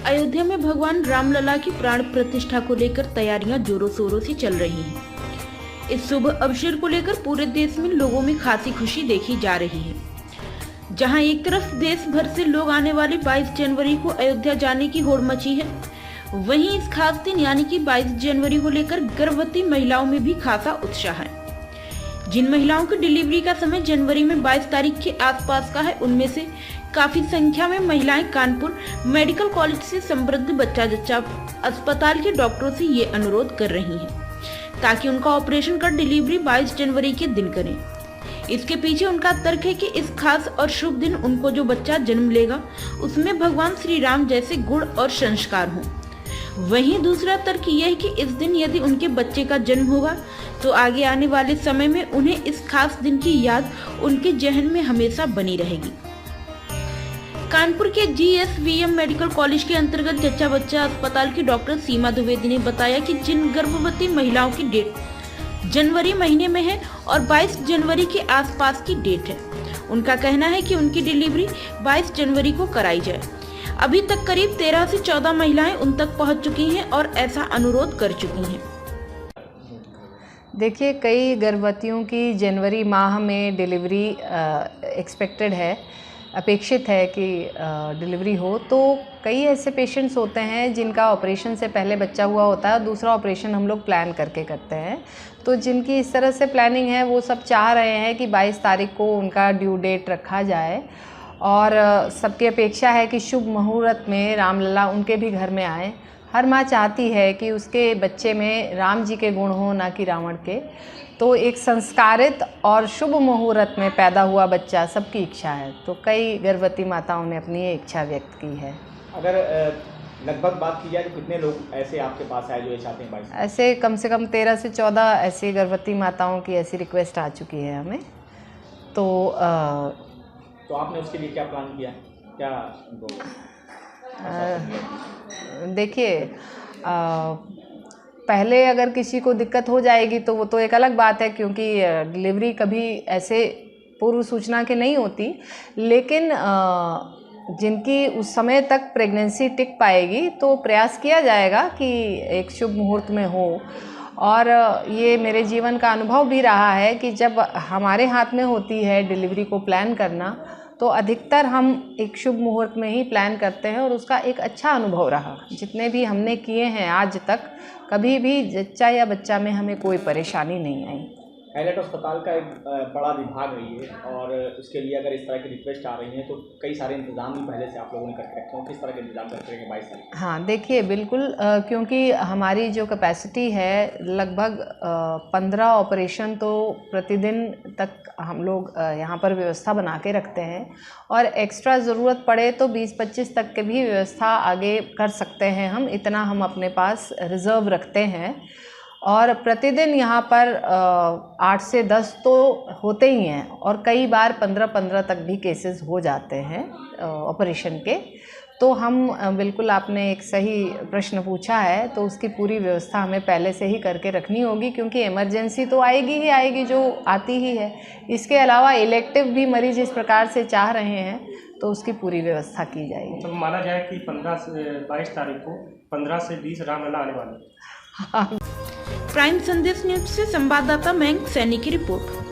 अयोध्या में भगवान रामलला की प्राण प्रतिष्ठा को लेकर तैयारियां जोरों शोरों से चल रही हैं। इस शुभ अवसर को लेकर पूरे देश में लोगों में खासी खुशी देखी जा रही है। जहां एक तरफ देश भर से लोग आने वाली 22 जनवरी को अयोध्या जाने की होड़ मची है, वहीं इस खास दिन यानी कि 22 जनवरी को लेकर गर्भवती महिलाओं में भी खासा उत्साह है। जिन महिलाओं की डिलीवरी का समय जनवरी में 22 तारीख के आसपास का है, उनमें से काफी संख्या में महिलाएं कानपुर मेडिकल कॉलेज से समृद्ध बच्चा जच्चा अस्पताल के डॉक्टरों से ये अनुरोध कर रही हैं ताकि उनका ऑपरेशन कर डिलीवरी 22 जनवरी के दिन करें। इसके पीछे उनका तर्क है कि इस खास और शुभ दिन उनको जो बच्चा जन्म लेगा उसमें भगवान श्री राम जैसे गुण और संस्कार हों। वहीं दूसरा तर्क यह है कि इस दिन यदि उनके बच्चे का जन्म होगा तो आगे आने वाले समय में उन्हें इस खास दिन की याद उनके जहन में हमेशा बनी रहेगी। कानपुर के GSVM मेडिकल कॉलेज के अंतर्गत जच्चा बच्चा अस्पताल की डॉक्टर सीमा द्विवेदी ने बताया कि जिन गर्भवती महिलाओं की डेट जनवरी महीने में है और 22 जनवरी के आसपास की डेट है, उनका कहना है कि उनकी डिलीवरी 22 जनवरी को कराई जाए। अभी तक करीब 13 से 14 महिलाएं उन तक पहुंच चुकी हैं और ऐसा अनुरोध कर चुकी हैं। देखिए, कई गर्भवतियों की जनवरी माह में डिलीवरी एक्सपेक्टेड है, अपेक्षित है कि डिलीवरी हो। तो कई ऐसे पेशेंट्स होते हैं जिनका ऑपरेशन से पहले बच्चा हुआ होता है और दूसरा ऑपरेशन हम लोग प्लान करके करते हैं। तो जिनकी इस तरह से प्लानिंग है वो सब चाह रहे हैं कि 22 तारीख को उनका ड्यू डेट रखा जाए और सबकी अपेक्षा है कि शुभ मुहूर्त में रामलला उनके भी घर में आए। हर माँ चाहती है कि उसके बच्चे में राम जी के गुण हो, ना कि रावण के। तो एक संस्कारित और शुभ मुहूर्त में पैदा हुआ बच्चा सबकी इच्छा है। तो कई गर्भवती माताओं ने अपनी ये इच्छा व्यक्त की है। अगर लगभग बात की जाए तो कितने लोग ऐसे आपके पास आए जो ये चाहते हैं 22? ऐसे कम से कम 13 से 14 ऐसी गर्भवती माताओं की ऐसी रिक्वेस्ट आ चुकी है हमें। तो आपने उसके लिए क्या प्लान किया, क्या उनको देखिए, पहले अगर किसी को दिक्कत हो जाएगी तो वो तो एक अलग बात है, क्योंकि डिलीवरी कभी ऐसे पूर्व सूचना के नहीं होती। लेकिन जिनकी उस समय तक प्रेगनेंसी टिक पाएगी तो प्रयास किया जाएगा कि एक शुभ मुहूर्त में हो। और ये मेरे जीवन का अनुभव भी रहा है कि जब हमारे हाथ में होती है डिलीवरी को प्लान करना, तो अधिकतर हम एक शुभ मुहूर्त में ही प्लान करते हैं और उसका एक अच्छा अनुभव रहा। जितने भी हमने किए हैं आज तक, कभी भी जच्चा या बच्चा में हमें कोई परेशानी नहीं आई। हाईलाइट अस्पताल का एक बड़ा विभाग है ये, और उसके लिए अगर इस तरह की रिक्वेस्ट आ रही हैं तो कई सारे इंतजाम भी पहले से आप लोगों ने करके रखे हैं। किस तरह के इंतजाम करके रखे 22 तारीख? हाँ, देखिए, बिल्कुल, क्योंकि हमारी जो कैपेसिटी है लगभग 15 ऑपरेशन तो प्रतिदिन तक हम लोग यहाँ पर व्यवस्था बना के रखते हैं, और एक्स्ट्रा ज़रूरत पड़े तो 20-25 तक के भी व्यवस्था आगे कर सकते हैं हम। इतना हम अपने पास रिज़र्व रखते हैं। और प्रतिदिन यहाँ पर 8 से 10 तो होते ही हैं, और कई बार 15-15 तक भी केसेस हो जाते हैं ऑपरेशन के। तो हम बिल्कुल, आपने एक सही प्रश्न पूछा है, तो उसकी पूरी व्यवस्था हमें पहले से ही करके रखनी होगी, क्योंकि इमरजेंसी तो आएगी ही आएगी, जो आती ही है। इसके अलावा इलेक्टिव भी मरीज इस प्रकार से चाह रहे हैं, तो उसकी पूरी व्यवस्था की जाएगी। तो माना जाए कि 15 से 22 तारीख को 15 से 20 रामलला आने वाले। प्राइम संदेश न्यूज से संवाददाता मयंक सैनी की रिपोर्ट।